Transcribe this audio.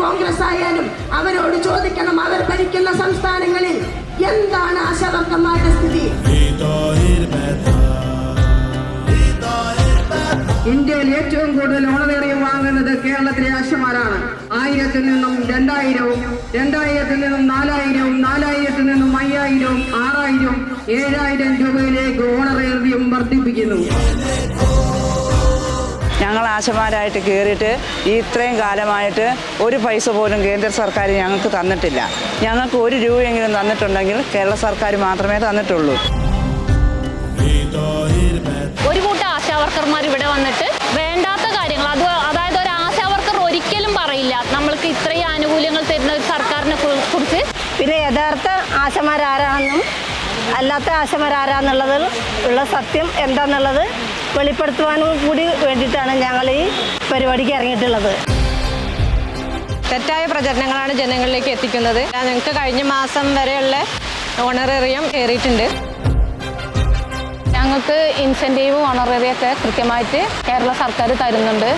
കോൺഗ്രസ് ആയാലും അവരോട് ചോദിക്കണം, അവർ ഭരിക്കുന്ന സംസ്ഥാനങ്ങളിൽ എന്താണ് ആശാവർക്കന്മാരുടെ സ്ഥിതി. ഇന്ത്യയിൽ ഏറ്റവും കൂടുതൽ ഓണറേറിയം വാങ്ങുന്നത് കേരളത്തിലെ ആശമാരാണ്. 1000-ൽ നിന്നും 2000-ഉം, 2000-ൽ നിന്നും 4000-ഉം, 4000-ൽ നിന്നും 5000-ഉം, 6000-ഉം, 7000 രൂപയിലേക്ക് ഓണറേറിയം വർദ്ധിപ്പിക്കുന്നു. ഞങ്ങൾ ആശമാരായിട്ട് കയറിയിട്ട് ഇത്രയും കാലമായിട്ട് ഒരു പൈസ പോലും കേന്ദ്ര സർക്കാർ ഞങ്ങൾക്ക് തന്നിട്ടില്ല. ഞങ്ങൾക്ക് 1 രൂപയെങ്കിലും തന്നിട്ടുണ്ടെങ്കിൽ കേരള സർക്കാർ മാത്രമേ തന്നിട്ടുള്ളൂ. ഒരു കൂട്ടം ആശാവർക്കർമാർ ഇവിടെ വന്നിട്ട് വേണ്ടാത്ത കാര്യങ്ങൾ, അതായത് ഒരു ആശാവർക്കർ ഒരിക്കലും പറയില്ല നമ്മൾക്ക് ഇത്രയും ആനുകൂല്യങ്ങൾ തരുന്ന ഒരു സർക്കാരിനെ കുറിച്ച്. പിന്നെ യഥാർത്ഥ ആശമാരാരാണെന്നും അല്ലാത്ത ആശമാരാരാന്നുള്ളത് ഉള്ള സത്യം എന്താണെന്നുള്ളത് വെളിപ്പെടുത്തുവാനും കൂടി വേണ്ടിയിട്ടാണ് ഞങ്ങൾ ഈ പരിപാടിക്ക് ഇറങ്ങിയിട്ടുള്ളത്. തെറ്റായ പ്രചരണങ്ങളാണ് ജനങ്ങളിലേക്ക് എത്തിക്കുന്നത്. ഞങ്ങൾക്ക് കഴിഞ്ഞ മാസം വരെയുള്ള ഓണറേറിയം കയറിയിട്ടുണ്ട്. ഞങ്ങൾക്ക് ഇൻസെൻറ്റീവ് ഓണറേറിയം ഒക്കെ കൃത്യമായിട്ട് കേരള സർക്കാർ തരുന്നുണ്ട്.